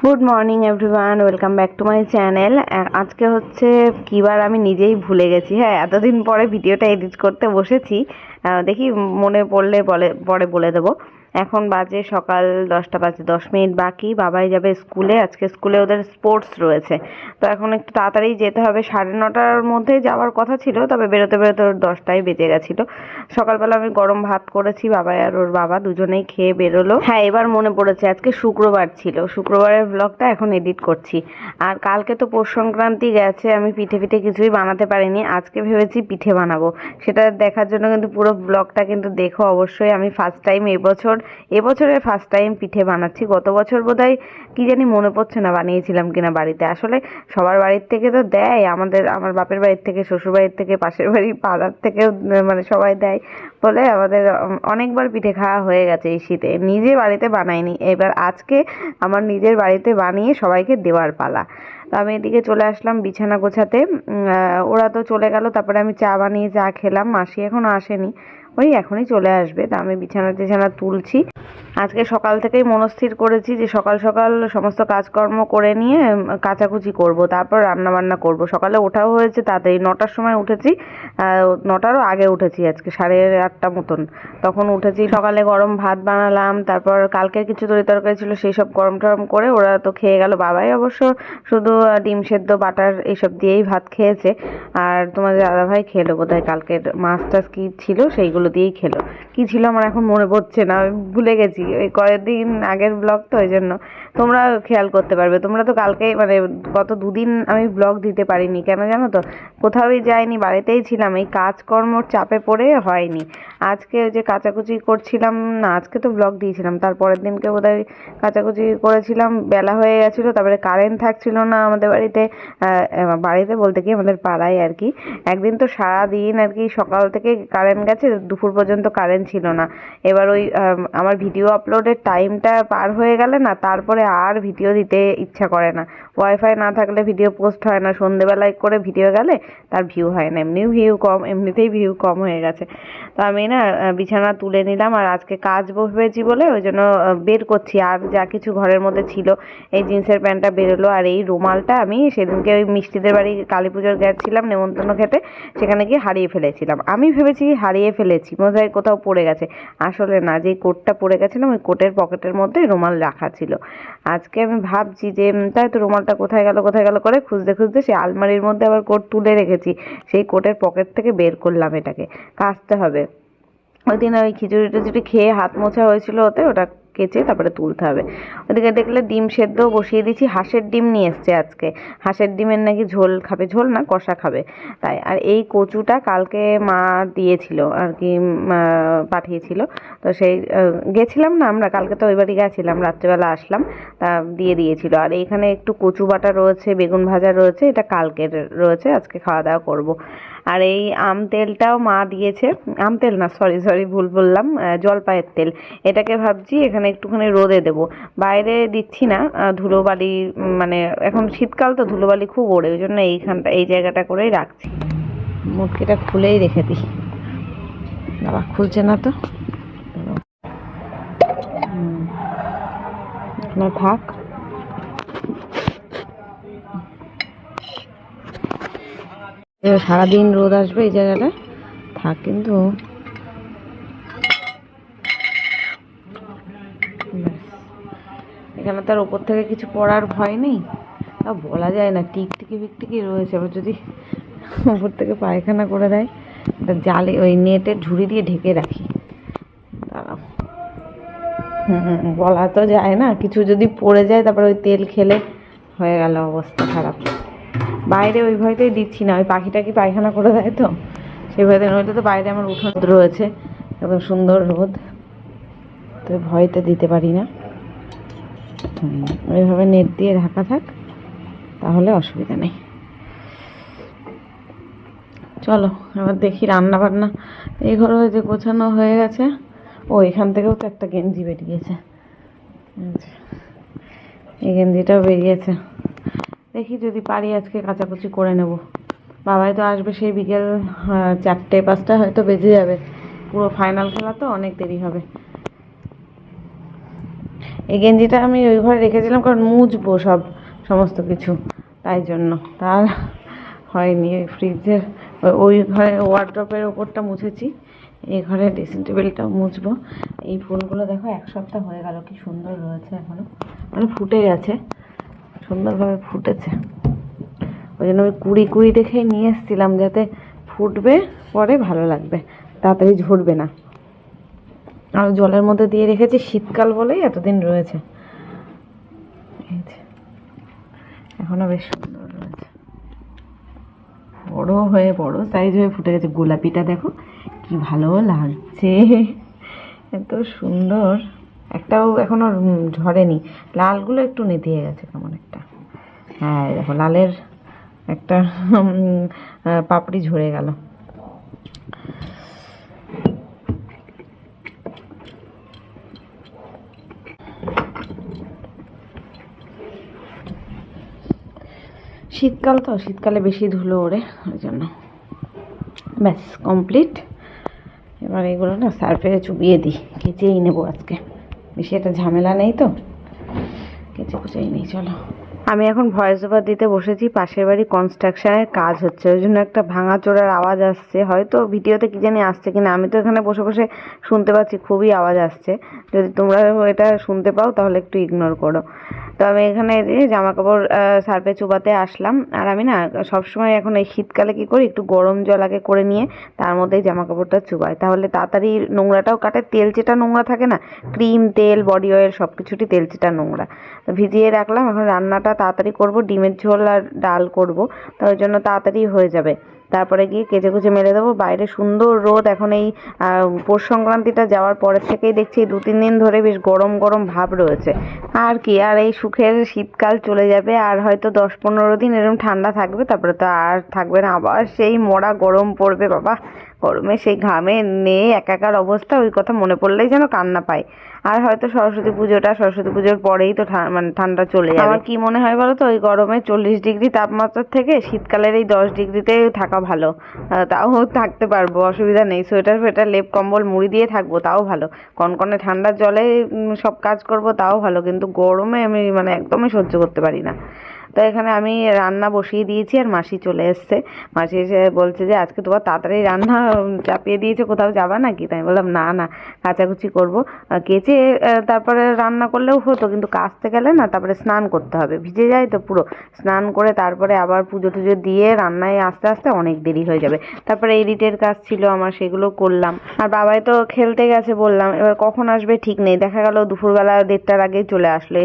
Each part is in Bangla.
Good morning everyone, welcome back to my channel. আজকে হচ্ছে কিবার আমি নিজেই ভুলে গেছি। হ্যাঁ, এতদিন পরে ভিডিওটা এডিট করতে বসেছি। দেখি মনে পড়লে পরে বলে দেবো। এখন বাজে সকাল 10টা বাজে 10 মিনিট বাকি। বাবাই যাবে স্কুলে, আজকে স্কুলে ওদের স্পোর্টস রয়েছে। তো এখন একটু তাড়াতাড়ি যেতে হবে, 9:30টার মধ্যে যাওয়ার কথা ছিল, তবে বেরোতে বেরোতে ওর 10টাই বেজে গেছিলো। সকালবেলা আমি গরম ভাত করেছি, বাবাই আর ওর বাবা দুজনেই খেয়ে বেরোলো। হ্যাঁ, এবার মনে পড়েছে আজকে শুক্রবার ছিল, শুক্রবারের ব্লগটা এখন এডিট করছি। আর কালকে তো পৌষ সংক্রান্তি গেছে, আমি পিঠে কিছুই বানাতে পারিনি। আজকে ভেবেছি পিঠে বানাবো, সেটা দেখার জন্য কিন্তু পুরো ব্লগটা কিন্তু দেখো অবশ্যই। আমি ফার্স্ট টাইম এবছরের ফার্স্ট টাইম পিঠে বানাচ্ছি। গত বছর বোধহয় কি জানি মনে পড়ছে না বানিয়েছিলাম কিনা বাড়িতে। আসলে সবার বাড়ির থেকে তো দেয়, আমার বাপের বাড়ির থেকে, শ্বশুর বাড়ির থেকে, পাশের বাড়ি পাড়ার থেকেও মানে সবাই দেয় বলে আমাদের অনেকবার পিঠে খাওয়া হয়ে গেছে এই শীতে। নিজে বাড়িতে বানাইনি, এবার আজকে আমার নিজের বাড়িতে বানিয়ে সবাইকে দেওয়ার পালা। তো আমি এদিকে চলে আসলাম বিছানা গোছাতে। ওরা তো চলে গেল, তারপরে আমি চা বানিয়ে চা খেলাম। মাসি এখনও আসেনি, ওই এখনই চলে আসবে। তা আমি বিছানা তুলছি। আজকে সকাল থেকেই মনস্থির করেছি যে সকাল সকাল সমস্ত কাজকর্ম করে নিয়ে কাচাকুচি করব, তারপর রান্না বান্না করব। সকালে ওঠাও হয়েছে তাড়াতাড়ি, 9টার সময় উঠেছি। 9টারও আগে উঠেছি, আজকে 8:30 মতন তখন উঠেছি। সকালে গরম ভাত বানালাম, তারপর কালকের কিছু তরকারি ছিল সেই সব গরম টরম করে ওরা তো খেয়ে গেল। বাবাই অবশ্য শুধু ডিম সেদ্ধ বাটার এইসব দিয়েই ভাত খেয়েছে। আর তোমাদের দাদাভাই খেলো বোধহয়, কালকের মাছ টাছ কী ছিল সেইগুলো দিয়েই খেলো। কী ছিল আমার এখন মনে পড়ছে না, আমি ভুলে গেছি, ওই কয়েকদিন আগের ব্লগ তো, ওই জন্য। তোমরা খেয়াল করতে পারবে, তোমরা তো কালকে মানে গত দুদিন আমি ব্লগ দিতে পারিনি, কেন জানো তো? কোথাওই যাইনি, বাড়িতেই ছিলাম, এই কাজকর্মর চাপে পড়ে হয়নি। আজকে ওই যে কাচাকুচি করছিলাম, না আজকে তো ব্লগ দিয়েছিলাম, তারপরের দিনকে বোধহয় কাচাকুচি করেছিলাম, বেলা হয়ে গেছিলো। তারপরে কারেন্ট থাকছিল না আমাদের বাড়িতে, বাড়িতে বলতে কি আমাদের পাড়ায় আর কি। একদিন তো সারাদিন আর কি, সকাল থেকে কারেন্ট গেছে, দুপুর পর্যন্ত কারেন্ট ছিল না। এবার ওই আমার ভিডিও আপলোডের টাইমটা পার হয়ে গেলে না, তারপরে আর ভিডিও দিতে ইচ্ছা করে না। ওয়াইফাই না থাকলে ভিডিও পোস্ট হয় না, সন্ধেবেলায় করে ভিডিও গেলে তার ভিউ হয় না, এমনিতেই ভিউ কম হয়ে গেছে। তো আমি না বিছানা তুলে নিলাম, আর আজকে কাজ বসেছি বলে ওই জন্য বের করছি। আর যা কিছু ঘরের মধ্যে ছিল, এই জিন্সের প্যান্টটা বেরোলো, আর এই রুমালটা আমি সেদিনকে ওই মিষ্টিদের বাড়ি কালী পুজোর গেছিলাম নেমন্তন্ন খেতে, সেখানে গিয়ে হারিয়ে ফেলেছিলাম। আমি ভেবেছি হারিয়ে ফেলেছি, বোধহয় কোথাও পড়ে গেছে, আসলে না, যেই কোটটা পরে গেছিলাম ওই কোটের পকেটের মধ্যে রুমাল রাখা ছিল। আজকে আমি ভাবছি যে তাই তো, রুমালটা কোথায় গেল করে খুঁজতে খুঁজতে সেই আলমারির মধ্যে আবার কোট তুলে রেখেছি, সেই কোটের পকেট থেকে বের করলাম, এটাকে কাচতে হবে। ওই দিন ওই খিচুড়ি টিচুড়ি খেয়ে হাত মোছা হয়েছিল ওতে, ওটা কেচে তারপরে তুলতে হবে। ওদিকে দেখলে ডিম সেদ্ধ বসিয়ে দিয়েছি, হাঁসের ডিম নিয়ে এসছে আজকে। হাঁসের ডিমের নাকি ঝোল খাবে, ঝোল না কষা খাবে তাই। আর এই কচুটা কালকে মা দিয়েছিল আর কি, পাঠিয়েছিল। তো সেই গেছিলাম না আমরা কালকে, তো ওই বাড়ি গেছিলাম, রাত্রেবেলা আসলাম, তা দিয়ে দিয়েছিল। আর এইখানে একটু কচু বাটা রয়েছে, বেগুন ভাজা রয়েছে, এটা কালকের রয়েছে, আজকে খাওয়া দাওয়া করব। আর এই আম তেলটাও মা দিয়েছে, আম তেল না, সরি ভুল বললাম, জলপাইয়ের তেল। এটাকে ভাবছি এখানে একটুখানি রোদে দেবো, বাইরে দিচ্ছি না, ধুলোবালি, মানে এখন শীতকাল তো ধুলোবালি খুব ওড়ে, ওই জন্য এই জায়গাটা করেই রাখছি। মুটকিটা খুলেই রেখে দিই, বাবা খুলছে না তো, না থাক। সারাদিন রোদ আসবে এই জায়গাটা, থাক। কিন্তু এখানে তার ওপর থেকে কিছু পড়ার ভয় নেই, তা বলা যায় না, টিকটিকি রয়েছে, আবার যদি ওপর থেকে পায়খানা করে দেয়, জালে ওই নেটের ঝুড়ি দিয়ে ঢেকে রাখি। দাঁড়াও, বলা তো যায় না, কিছু যদি পড়ে যায় তারপরে ওই তেল খেলে হয়ে গেল অবস্থা খারাপ। বাইরে ওই ভয়তেই দিচ্ছি না, ওই পাখিটা কি পায়খানা করে দেয় তো সেই ভয়তে, নইলে তো বাইরে আমার উঠোন রয়েছে, একদম সুন্দর রোদ, তো ভয়তে দিতে পারি না। ওইভাবে নেট দিয়ে ঢাকা থাক, তাহলে অসুবিধা নেই। চলো এবার দেখি রান্না বান্না। এই ঘরে যে গোছানো হয়ে গেছে, ও এখান থেকেও তো একটা গেঞ্জি বেরিয়েছে, এই গেঞ্জিটাও বেরিয়েছে। দেখি যদি পারি আজকে কাচাকুচি করে নেব। বাবাই তো আসবে সেই বিকেল 4টে-5টা হয়তো বেজে যাবে, পুরো ফাইনাল খেলা তো অনেক দেরি হবে। এই গেঞ্জিটা আমি ওই ঘরে রেখেছিলাম, কারণ মুছবো সমস্ত কিছু, তাই জন্য। তার হয়নি। ওই ফ্রিজের ওই ঘরে ওয়ার্ড্রপের ওপরটা মুছেছি, এই ঘরে ড্রেসিং টেবিলটাও মুছবো। এই ফুলগুলো দেখো 1 সপ্তাহ হয়ে গেল, কি সুন্দর রয়েছে এখনো, মানে ফুটে গেছে, সুন্দরভাবে ফুটেছে। ওই জন্য ওই কুড়ি দেখে নিয়ে এসেছিলাম, যাতে ফুটবে পরে ভালো লাগবে, তাড়াতাড়ি ঝরবে না। আর জলের মধ্যে দিয়ে রেখেছি, শীতকাল বলেই এতদিন রয়েছে। এখনো বেশ সুন্দর রয়েছে, বড় সাইজ হয়ে ফুটে গেছে। গোলাপিটা দেখো কি ভালো লাগছে, এত সুন্দর। একটাও এখনো ঝরেনি, লালগুলো একটু নেতিয়ে গেছে কেমন একটা। হ্যাঁ দেখো লালের একটা পাপড়ি ঝরে গেল। শীতকাল তো, শীতকালে বেশি ধুলো ওড়ে, ওই জন্য। ব্যাস কমপ্লিট। এবার এগুলো না সার্ফে চুবিয়ে দিই, কেচেই নেবো আজকে, বেশি একটা ঝামেলা নেই তো, কুচেই নেই। চলো, আমি এখন ভয়েস ওভার দিতে বসেছি। পাশের বাড়ি কনস্ট্রাকশনের কাজ হচ্ছে, ওই জন্য একটা ভাঙাচোরার আওয়াজ আসছে, হয়তো ভিডিওতে কি জানি আসছে কিনা। আমি তো এখানে বসে বসে শুনতে পাচ্ছি, খুবই আওয়াজ আসছে। যদি তোমরা এটা শুনতে পাও তাহলে একটু ইগনোর করো। তো আমি এখানে জামা কাপড় সার্ফে চুবাতে আসলাম। আর আমি না সবসময় এখন এই শীতকালে কি করি, একটু গরম জল আগে করে নিয়ে তার মধ্যেই জামা কাপড়টা চুবাই, তাহলে তাড়াতাড়ি নোংরাটাও কাটে। তেলচেটা নোংরা থাকে না, ক্রিম, তেল, বডি অয়েল সব কিছুরই তেলচেটা নোংরা। তো ভিজিয়ে রাখলাম। এখন রান্নাটা তাড়াতাড়ি করব, ডিমের ঝোল আর ডাল করব, তো ওই জন্য তাড়াতাড়ি হয়ে যাবে। তারপরে গিয়ে কেচে কুচে মেলে দেবো। বাইরে সুন্দর রোদ, এখন এই পৌষ সংক্রান্তিটা যাওয়ার পরের থেকেই দেখছি 2-3 দিন ধরে বেশ গরম গরম ভাব রয়েছে। আর কি, আর এই সুখের শীতকাল চলে যাবে, আর হয়তো 10-15 দিন এরকম ঠান্ডা থাকবে, তারপরে তো আর থাকবে না, আবার সেই মরা গরম পড়বে। বাবা, গরমে সেই ঘামে নেই একাকার অবস্থা, ওই কথা মনে পড়লেই যেন কান্না পায়। আর হয়তো সরস্বতী পুজোর পরেই তো মানে ঠান্ডা চলে যাবে। আমার কি মনে হয় বলো তো, ওই গরমে 40 ডিগ্রি তাপমাত্রার থেকে শীতকালের এই 10 ডিগ্রিতে থাকা ভালো। তাও থাকতে পারবো, অসুবিধা নেই। সোয়েটার ফোয়েটার, লেপ কম্বল মুড়ি দিয়ে থাকবো, তাও ভালো। কনকনে ঠান্ডার জলে সব কাজ করব, তাও ভালো। কিন্তু গরমে আমি মানে একদমই সহ্য করতে পারি না। তো এখানে আমি রান্না বসিয়ে দিয়েছি, আর মাসি চলে এসছে। মাসি এসে বলছে যে আজকে তোমার তাড়াতাড়ি রান্না চাপিয়ে দিয়েছে, কোথাও যাবা নাকি? তাই বললাম না, কাচাকুচি করবো। কেচে তারপরে রান্না করলেও হতো, কিন্তু কাচতে গেলে না তারপরে স্নান করতে হবে, ভিজে যায় তো পুরো। স্নান করে তারপরে আবার পুজো টুজো দিয়ে রান্নায় আস্তে আস্তে অনেক দেরি হয়ে যাবে। তারপরে এডিটের কাজ ছিল আমার, সেগুলো করলাম। আর বাবাই তো খেলতে গেছে বললাম, এবার কখন আসবে ঠিক নেই। দেখা গেল দুপুরবেলা 1:30টার আগেই চলে আসলো।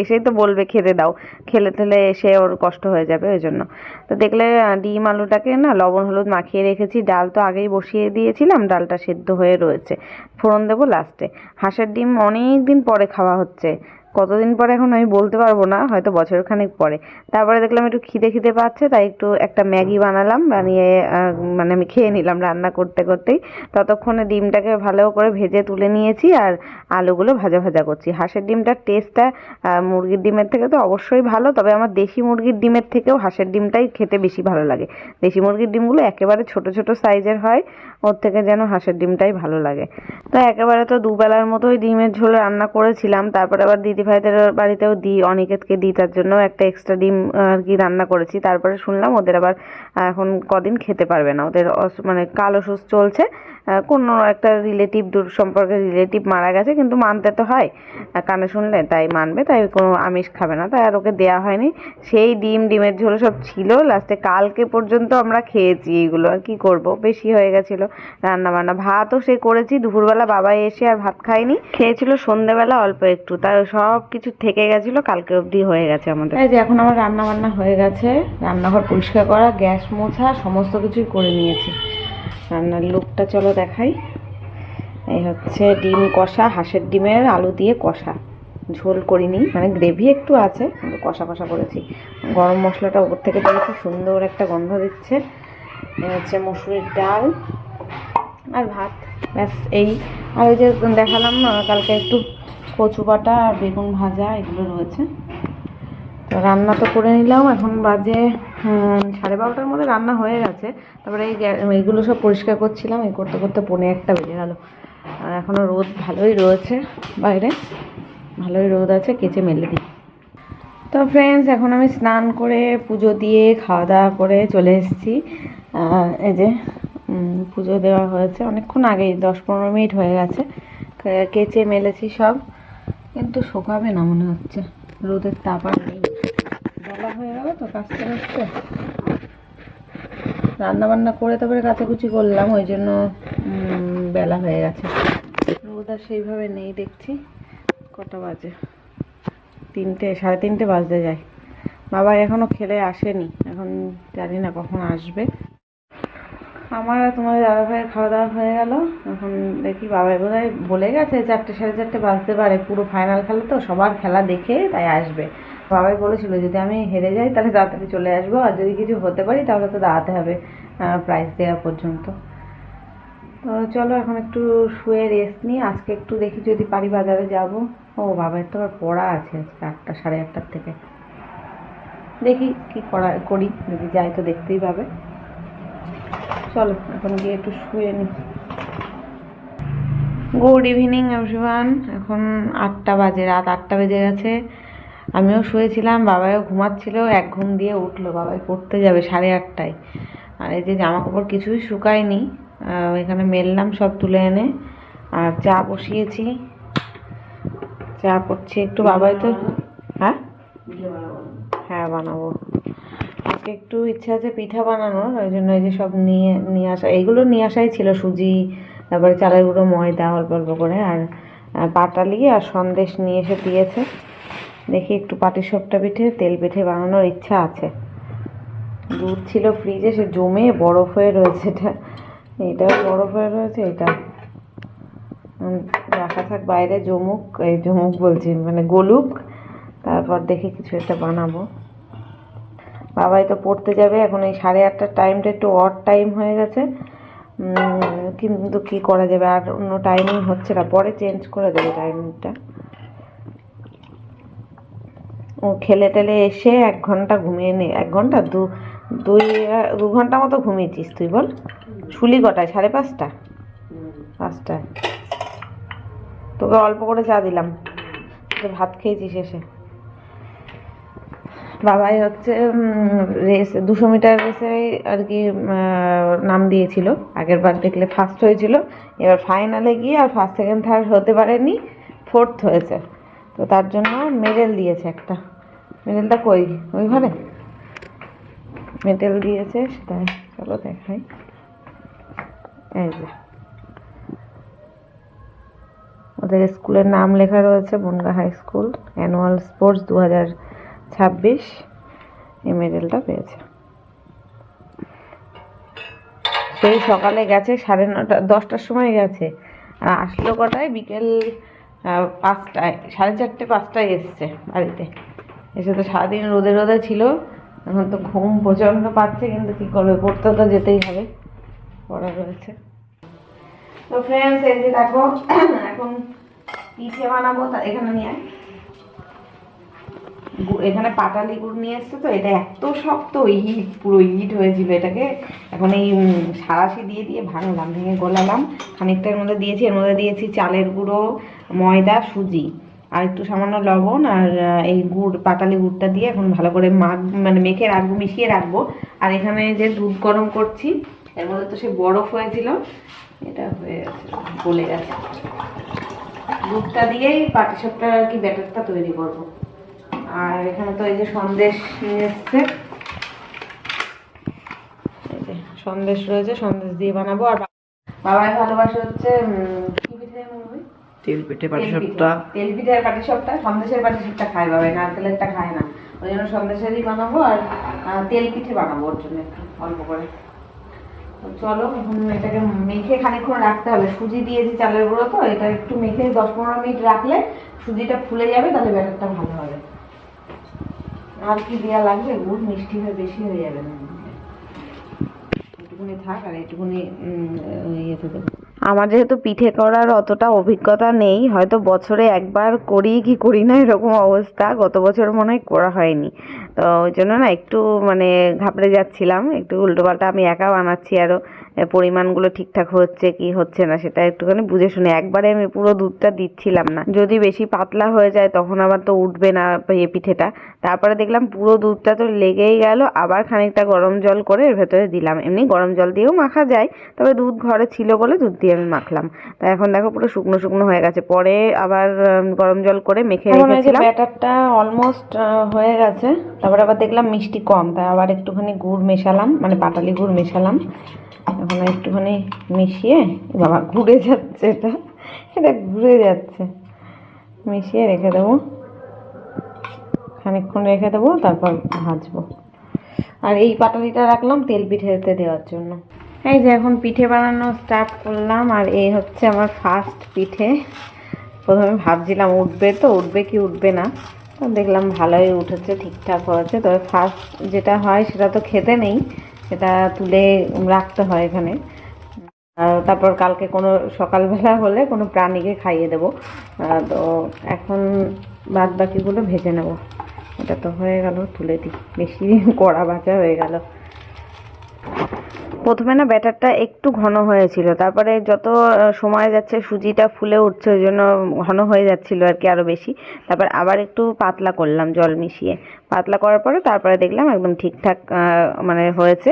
এসেই তো বলবে খেতে দাও, খেলে টেলে এসে ওর কষ্ট হয়ে যাবে, ওই জন্য। তো দেখলে ডিম আলুটাকে না লবণ হলুদ মাখিয়ে রেখেছি। ডাল তো আগেই বসিয়ে দিয়েছিলাম, ডালটা সেদ্ধ হয়ে রয়েছে, ফোড়ন দেবো লাস্টে। হাঁসের ডিম অনেক দিন পরে খাওয়া হচ্ছে, কতদিন পরে এখন আমি বলতে পারবো না, হয়তো বছরখানেক পরে। তারপরে দেখলাম একটু খিদে পাচ্ছে, তাই একটা ম্যাগি বানালাম, বানিয়ে মানে আমি খেয়ে নিলাম রান্না করতে করতেই। ততক্ষণে ডিমটাকে ভালো করে ভেজে তুলে নিয়েছি, আর আলুগুলো ভাজা করছি। হাঁসের ডিমটার টেস্টটা মুরগির ডিমের থেকে তো অবশ্যই ভালো, তবে আমার দেশি মুরগির ডিমের থেকেও হাঁসের ডিমটাই খেতে বেশি ভালো লাগে। দেশি মুরগির ডিমগুলো একেবারে ছোট সাইজের হয়, ওর থেকে যেন হাঁসের ডিমটাই ভালো লাগে। তো একেবারে তো দুবেলার মতোই ডিমের ঝোল রান্না করেছিলাম। তারপরে আবার দিদিভাইদের বাড়িতেও দিই, অনিকেতকে দিই, তার জন্য একটা এক্সট্রা ডিম আর কি রান্না করেছি। তারপরে শুনলাম ওদের আবার এখন কদিন খেতে পারবে না, ওদের মানে কাল অসুখ চলছে, কোনো একটা দূর সম্পর্কের রিলেটিভ মারা গেছে, কিন্তু মানতে তো হয়, কানে শুনলে তাই মানবে, তাই কোনো আমিষ খাবে না, তাই আর ওকে দেওয়া হয়নি। সেই ডিমের ঝোল সব ছিল, লাস্টে কালকে পর্যন্ত আমরা খেয়েছি এইগুলো। আর কি করব, বেশি হয়ে গেছিলো রান্না বান্না। ভাতও সে করেছি, দুপুরবেলা বাবা এসে আর ভাত খায়নি, খেয়েছিল সন্ধ্যেবেলা অল্প একটু, তার সব কিছু থেকে গেছিলো, কালকে অবধি হয়ে গেছে আমাদের। এই যে এখন আমার রান্না বান্না হয়ে গেছে, রান্নাঘর পরিষ্কার করা, গ্যাস মোছা, সমস্ত কিছুই করে নিয়েছি। রান্নার লুকটা চলো দেখাই। এই হচ্ছে ডিম কষা, হাঁসের ডিমের আলু দিয়ে কষা, ঝোল করিনি, মানে গ্রেভি একটু আছে, কিন্তু কষা করেছি। গরম মশলাটা উপর থেকে দিয়েছি, সুন্দর একটা গন্ধ দিচ্ছে। হচ্ছে মসুরির ডাল আর ভাত, ব্যাস এই। আর ওই যে দেখালাম কালকে একটু কচু বাটা আর বেগুন ভাজা, এগুলো রয়েছে। তো রান্না তো করে নিলাম, এখন বাজে 12:30টার মধ্যে রান্না হয়ে গেছে। তারপরে এইগুলো সব পরিষ্কার করছিলাম, করতে 1:45 বেজে গেল। আর এখনও রোদ ভালোই রয়েছে বাইরে, ভালোই রোদ আছে, কেচে মেলে দিই। তো ফ্রেন্ডস, এখন আমি স্নান করে পুজো দিয়ে খাওয়া দাওয়া করে চলে এসেছি। এই যে পুজো দেওয়া হয়েছে অনেকক্ষণ আগেই, 10-15 মিনিট হয়ে গেছে। কেচে মেলেছি সব, কিন্তু শুকাবে না মনে হচ্ছে, রোদের তাপ আর নেই। বেলা হয়ে গেল তো কাজটা হচ্ছে, রান্নাবান্না করে তারপরে কাচাকুচি করলাম, ওই জন্য বেলা হয়ে গেছে। রোদ আর সেইভাবে নেই দেখছি। কটা বাজে? 3টে, 3:30 বাজতে যায়। বাবা এখনো খেলে আসেনি, এখন জানি না কখন আসবে। আমার আর তোমার দাদা ভাইয়ের খাওয়া দাওয়া হয়ে গেল। এখন দেখি বাবাই বোধহয় বলে গেছে 4টে 4:30 বাজতে পারে, পুরো ফাইনাল খেলা তো, সবার খেলা দেখে তাই আসবে। বাবাই বলেছিল যদি আমি হেরে যাই তাহলে তাড়াতাড়ি চলে আসবো, আর যদি কিছু হতে পারি তাহলে তো দাঁড়াতে হবে প্রাইজ দেওয়া পর্যন্ত। তো চলো এখন একটু শুয়ে রেস্ট নিই। আজকে একটু দেখি যদি পারি বাজারে যাব। ও বাবার তো আবার পড়া আছে আজকে 8টা 8:30 থেকে। দেখি কি করি, যদি যাই তো দেখতেই পাবে। চলো এখন গিয়ে একটু শুয়ে নিই। Good evening everyone. এখন 8টা বাজে, রাত 8টা বেজে গেছে। আমিও শুয়েছিলাম, বাবাও ঘুমাচ্ছিল, এক ঘুম দিয়ে উঠলো। বাবাই পড়তে যাবে 8:30টায়। আর এই যে জামা কাপড় কিছুই শুকায়নি, এখানে মেললাম সব তুলে এনে। আর চা বসিয়েছি, চা করছি একটু। বাবাই তো হ্যাঁ বানাবো। আজকে একটু ইচ্ছা আছে পিঠা বানানোর, ওই জন্য এই যে সব নিয়ে আসা, এইগুলো নিয়ে আসাই ছিল, সুজি, তারপরে চালের গুঁড়ো, ময়দা অল্প অল্প করে, আর পাটালি আর সন্দেশ নিয়ে এসে দিয়েছে। দেখি একটু পাটিসাপটা পিঠে, তেল পিঠে বানানোর ইচ্ছা আছে। দুধ ছিল ফ্রিজে, সে জমে বরফ হয়ে রয়েছে। এটাও বরফ হয়ে রয়েছে, এটা রাখা থাক বাইরে, জমুক বলছি, মানে গলুক, তারপর দেখি কিছু একটা বানাবো। বাবাই তো পড়তে যাবে এখন। এই 8:30টার টাইমটা একটু অড টাইম হয়ে গেছে, কিন্তু কি করা যাবে, আর অন্য টাইমিং হচ্ছে না, পরে চেঞ্জ করে দেবে টাইমিংটা। ও খেলে টেলে এসে 1 ঘন্টা ঘুমিয়ে নে, 1 ঘন্টা 2 ঘন্টা মতো ঘুমিয়েছিস তুই, বল? শুলি কটায়? 5:30? 5টায় তোকে অল্প করে চা দিলাম, ভাত খেয়েছিস এসে। বাবাই হচ্ছে রেস, 200 মিটার রেসে আর কি নাম দিয়েছিল। আগের বার দেখলে ফার্স্ট হয়েছিল, এবার ফাইনালে গিয়ে আর ফার্স্ট সেকেন্ড থার্ড হতে পারেনি, 4th হয়েছে। তো তার জন্য মেডেল দিয়েছে একটা। মেডেলটা কই? ওই ঘরে মেডেল দিয়েছে, সেটাই চলো দেখাই। এই যে ওদের স্কুলের নাম লেখা রয়েছে, Bongaon high school, annual sports 2026। এই মেডেলটা পেয়েছে। সেই সকালে গেছে 9:30 10টার সময় গেছে, আর আসলো কটায়? বিকেল 5টায়, 4:30 5টায় এসছে বাড়িতে। এসে তো সারাদিন রোদে রোদে ছিল, এখন তো ঘুম প্রচণ্ড পাচ্ছে, কিন্তু কী করবে, পড়তে তো যেতেই হবে, পড়া রয়েছে। তো ফ্রেন্ডস, এই যে দেখো এখন পিঠে বানাবো। এখানে নিয়ে এখানে পাটালি গুড় নিয়ে এসছে, তো এটা এত শক্ত, পুরো ইট হয়েছিল। এটাকে এখন এই সাঁড়াশি দিয়ে দিয়ে ভাঙলাম, ভেঙে গলালাম, খানিকটার মধ্যে দিয়েছি। এর মধ্যে দিয়েছি চালের গুঁড়ো, ময়দা, সুজি, আর একটু সামান্য লবণ, আর এই গুড়, পাটালি গুড়টা দিয়ে এখন ভালো করে মেখে রাখবো, মিশিয়ে রাখবো। আর এখানে যে দুধ গরম করছি, এর মধ্যে তো সে বরফ হয়েছিল, এটা হয়ে গেছে, গলে গেছে। দুধটা দিয়েই পাটিসাপটা আর কি ব্যাটারটা তৈরি করবো। আর এখানে তো এই যে সন্দেশ নিয়ে এসছে, এই যে সন্দেশ রয়েছে, সন্দেশ দিয়ে বানাবো। আর বাবাই ভালোবাসে হচ্ছে কি পিঠে? তেল পিঠে, পাটিসাপটা। তেল পিঠে আর পাটিসাপটা, সন্দেশের পাটিসাপটা খায় বাবাই, নারকেলেরটা খায় না, ওই জন্য সন্দেশেরই বানাবো। আর তেল পিঠে বানাবো ওর জন্য একটু অল্প করে। চলো এখন এটাকে মেখে খানিকক্ষণ রাখতে হবে। সুজি দিয়েছি, চালের গুঁড়ো, তো এটা একটু মেখে 10-15 মিনিট রাখলে সুজিটা ফুলে যাবে, তাহলে ব্যাটারটা ভালো হবে। আর কি দেওয়া লাগবে? গুড় মিষ্টি হয়ে বেশি হয়ে যাবে না, একটুখানি থাক, আর একটুখানি ইয়েতে দেবো। আমার যেহেতু পিঠে করার অতটা অভিজ্ঞতা নেই, হয়তো বছরে একবার করি কি করি না এরকম অবস্থা। গত বছর মনে হয় করা হয়নি, তো ওই জন্য না একটু মানে ঘাবড়ে যাচ্ছিলাম, একটু উল্টোপাল্টা। আমি একা বানাচ্ছি, আরও পরিমাণগুলো ঠিকঠাক হচ্ছে কি হচ্ছে না সেটা একটুখানি বুঝে শুনে। একবারে আমি পুরো দুধটা দিচ্ছিলাম না, যদি বেশি পাতলা হয়ে যায় তখন আবার তো উঠবে না পিঠেটা। তারপরে দেখলাম পুরো দুধটা তো লেগেই গেল, আবার খানিকটা গরম জল করে এর ভেতরে দিলাম। এমনি গরম জল দিয়েও মাখা যায়, তবে দুধ ঘরে ছিল বলে দুধ দিয়ে আমি মাখলাম। তা এখন দেখো পুরো শুকনো শুকনো হয়ে গেছে। পরে আবার গরম জল করে মেখে রেখেছিলাম। ব্যাটারটা অলমোস্ট হয়ে গেছে। তারপরে আবার দেখলাম মিষ্টি কম, তাই আবার একটুখানি গুড় মেশালাম, মানে পাটালি গুড় মেশালাম। এখন একটুখানি মিশিয়ে, বাবা ঘুরে যাচ্ছে, এটা ঘুরে যাচ্ছে, মিশিয়ে রেখে দেবো, খানিকক্ষণ রেখে দেবো, তারপর ভাজবো। আর এই পাটালিটা রাখলাম তেল পিঠেতে দেওয়ার জন্য। এই যে এখন পিঠে বানানো স্টার্ট করলাম, আর এই হচ্ছে আমার ফার্স্ট পিঠে। প্রথমে ভাবছিলাম উঠবে কি উঠবে না, তো দেখলাম ভালোই উঠেছে, ঠিকঠাক হয়েছে। তবে ফার্স্ট যেটা হয় সেটা তো খেতে নেই, সেটা তুলে রাখতে হয় এখানে। তারপর কালকে কোনো সকালবেলা হলে কোনো প্রাণীকে খাইয়ে দেবো। তো এখন বাদ বাকিগুলো ভেজে নেব। এটা তো হয়ে গেল, তুলে দিই, বেশি কড়া ভাজা হয়ে গেল। প্রথমে না ব্যাটারটা একটু ঘন হয়েছিল, তারপরে যত সময় যাচ্ছে সুজিটা ফুলে উঠছে, ওই জন্য ঘন হয়ে যাচ্ছিল আর কি আরও বেশি। তারপর আবার একটু পাতলা করলাম জল মিশিয়ে। পাতলা করার পরে তারপরে দেখলাম একদম ঠিকঠাক মানে হয়েছে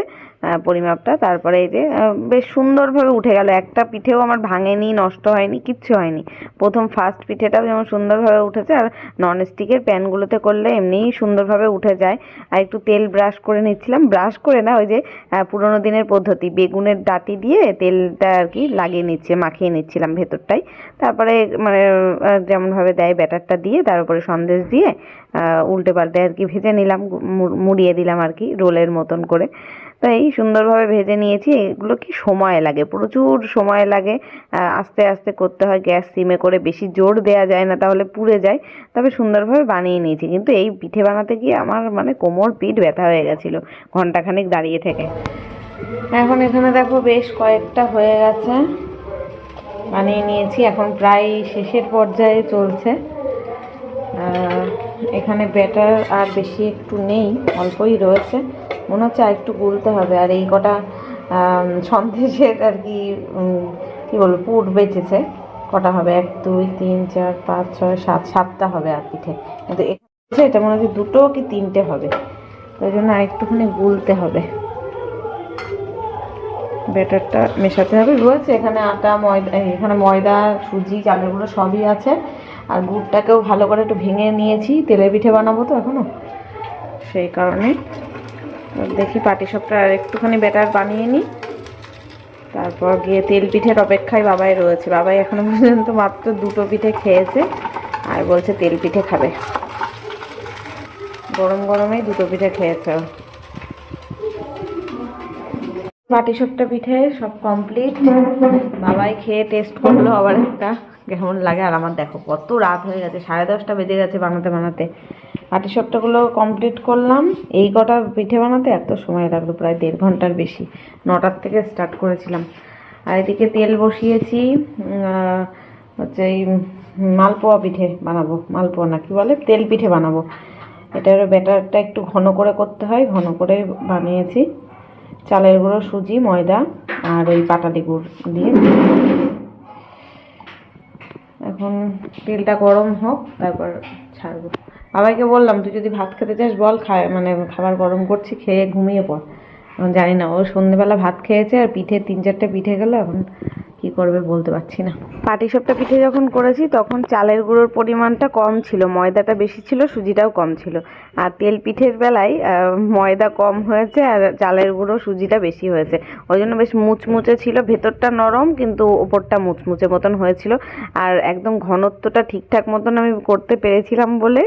পরিমাপটা। তারপরে এই যে বেশ সুন্দরভাবে উঠে গেল। একটা পিঠেও আমার ভাঙেনি, নষ্ট হয়নি, কিচ্ছু হয়নি। প্রথম ফার্স্ট পিঠেটাও যেমন সুন্দরভাবে উঠেছে, আর ননস্টিকের প্যানগুলোতে করলে এমনিই সুন্দরভাবে উঠে যায়। আর একটু তেল ব্রাশ করে নিচ্ছিলাম, ব্রাশ করে না, ওই যে পুরোনো দিনের পদ্ধতি, বেগুনের ডাঁটি দিয়ে তেলটা আর কি লাগিয়ে নিচ্ছে, মাখিয়ে নিচ্ছিলাম ভেতরটাই। তারপরে মানে যেমনভাবে দেয় ব্যাটারটা দিয়ে, তার উপরে সন্দেশ দিয়ে উল্টে পাল্টে আর কি ভেজে নিলাম, মুড়িয়ে দিলাম আর কি রোলের মতন করে। তাই সুন্দরভাবে ভেজে নিয়েছি। এগুলো কি সময় লাগে, প্রচুর সময় লাগে, আস্তে আস্তে করতে হয়, গ্যাস সিমে করে, বেশি জোর দেওয়া যায় না, তাহলে পুড়ে যায়। তবে সুন্দরভাবে বানিয়ে নিয়েছি। কিন্তু এই পিঠে বানাতে গিয়ে আমার মানে কোমর পিঠ ব্যথা হয়ে গেছিলো ঘন্টাখানেক দাঁড়িয়ে থেকে। এখন এখানে দেখো বেশ কয়েকটা হয়ে গেছে, বানিয়ে নিয়েছি। এখন প্রায় শেষের পর্যায়ে চলছে। এখানে ব্যাটার আর বেশি একটু নেই, অল্পই রয়েছে, মনে হচ্ছে আর একটু গুলতে হবে। আর এই কটা সন্দেশের আর কি কী বলবো পুর বেঁচেছে, কটা হবে, 1 2 3 4 5 6 7, 7টা হবে আর পিঠে। কিন্তু এখানে এটা মনে হচ্ছে 2টো কি 3টে হবে, ওই জন্য আর একটুখানি গুলতে হবে, ব্যাটারটা মেশাতে হবে। রয়েছে এখানে আটা, ময়দা, এখানে ময়দা, সুজি, চালের গুঁড়ো সবই আছে। আর গুড়টাকেও ভালো করে একটু ভেঙে নিয়েছি, তেলের পিঠে বানাবো তো এখনও, সেই কারণে। দেখি পাটিসাপটা আর একটুখানি ব্যাটার বানিয়ে নিই, তারপর গিয়ে তেল পিঠের অপেক্ষায় বাবাই রয়েছে। বাবাই এখনো পর্যন্ত মাত্র 2টো পিঠে খেয়েছে, আর বলছে তেল পিঠে খাবে। গরম গরমেই 2টো পিঠে খেয়েছে। পাটিসাপটা পিঠে সব কমপ্লিট। বাবাই খেয়ে টেস্ট করলো আবার একটা, কেমন লাগে। আর আমার দেখো কত রাত হয়ে গেছে, 10:30 বেজে গেছে বানাতে বানাতে। পাটিসাপটাগুলো কমপ্লিট করলাম। এই কটা পিঠে বানাতে এত সময় লাগলো, প্রায় 1.5 ঘন্টার বেশি। 9টার থেকে স্টার্ট করেছিলাম। আর এদিকে তেল বসিয়েছি, হচ্ছে এই মালপোয়া পিঠে বানাবো, মালপোয়া না কি বলে, তেল পিঠে বানাবো। এটার ব্যাটারটা একটু ঘন করে করতে হয়, ঘন করে বানিয়েছি। চালের গুঁড়ো, সুজি, ময়দা আর ওই পাটালি গুড় দিয়ে। এখন তেলটা গরম হোক, তারপর ছাড়বো। বাবাইকে বললাম তুই যদি ভাত খেতে চাস বল, মানে খাবার গরম করছি, খেয়ে ঘুমিয়ে পড়। এখন জানি না, ও সন্ধ্যেবেলা ভাত খেয়েছে, আর পিঠে 3-4টে পিঠে গেল, এখন কি করবে বলতে পারছি না। পাটিসাপটা পিঠে যখন করেছি তখন চালের গুঁড়োর পরিমাণটা কম ছিল, ময়দাটা বেশি ছিল, সুজিটাও কম ছিল। আর তেল পিঠের বেলায় ময়দা কম হয়েছে, আর চালের গুঁড়ো সুজিটা বেশি হয়েছে, ওই জন্য বেশ মুচমুচে ছিল, ভেতরটা নরম কিন্তু ওপরটা মুচমুচে মতন হয়েছিল। আর একদম ঘনত্বটা ঠিকঠাক মতন আমি করতে পেরেছিলাম বলে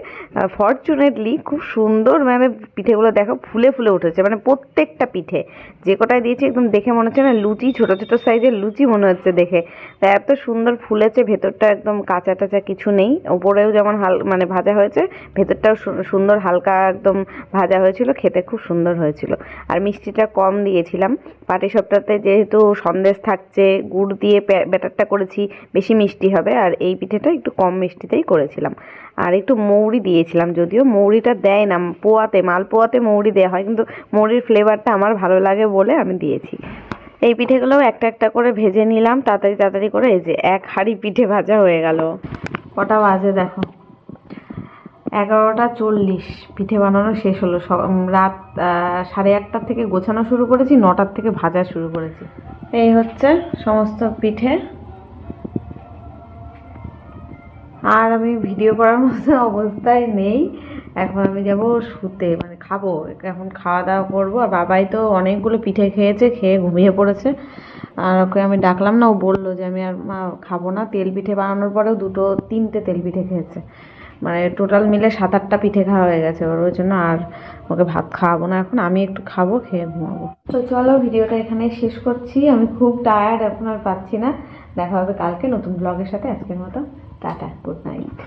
ফরচুনেটলি খুব সুন্দর, মানে পিঠেগুলো দেখো ফুলে ফুলে উঠেছে, মানে প্রত্যেকটা পিঠে যে কটায় দিয়েছি একদম দেখে মনে হচ্ছে না লুচি, ছোটো ছোটো সাইজের লুচি মনে হচ্ছে দেখে। তা এত সুন্দর ফুলেছে, ভেতরটা একদম কাঁচা টাচা কিছু নেই, ওপরেও যেমন মানে ভাজা হয়েছে, ভেতরটাও সুন্দর হালকা একদম ভাজা হয়েছিল, খেতে খুব সুন্দর হয়েছিল। আর মিষ্টিটা কম দিয়েছিলাম, পাটিসাপটাতে যেহেতু সন্দেশ থাকছে, গুড় দিয়ে ব্যাটারটা করেছি, বেশি মিষ্টি হবে। আর এই পিঠেটা একটু কম মিষ্টিতেই করেছিলাম। আর একটু মৌরি দিয়েছিলাম, যদিও মৌরিটা দেয় না পোয়াতে, মালপোয়াতে মৌরি দেওয়া হয়, কিন্তু মৌরির ফ্লেভারটা আমার ভালো লাগে বলে আমি দিয়েছি। এই পিঠেগুলোও একটা একটা করে ভেজে নিলাম তাড়াতাড়ি তাড়াতাড়ি করে। এই যে এক হাঁড়ি পিঠে ভাজা হয়ে গেল। কটা বাজে দেখো, 11টা 40। পিঠে বানানো শেষ হলো। রাত 8:30 থেকে গোছানো শুরু করেছি, 9টার থেকে ভাজা শুরু করেছি। এই হচ্ছে সমস্ত পিঠে। আর আমি ভিডিও করার মতো অবস্থায় নেই। এখন আমি যাব শুতে, মানে খাবো, এখন খাওয়া দাওয়া করবো। আর বাবাই তো অনেকগুলো পিঠে খেয়েছে, খেয়ে ঘুমিয়ে পড়েছে। আর ওকে আমি ডাকলাম না, ও বললো যে আমি আর খাবো না। তেল পিঠে বানানোর পরেও 2-3টে তেল পিঠে খেয়েছে, মানে টোটাল মিলে 7-8টা পিঠে খাওয়া হয়ে গেছে ওর। ওই জন্য আর ওকে ভাত খাওয়াবো না এখন, আমি একটু খাবো, খেয়ে ঘুমাবো। তো চলো ভিডিওটা এখানে শেষ করছি। আমি খুব টায়ার্ড, এখন আর পাচ্ছি না। দেখা হবে কালকে নতুন ব্লগের সাথে। আজকের মতো টাটা, গুড নাইট।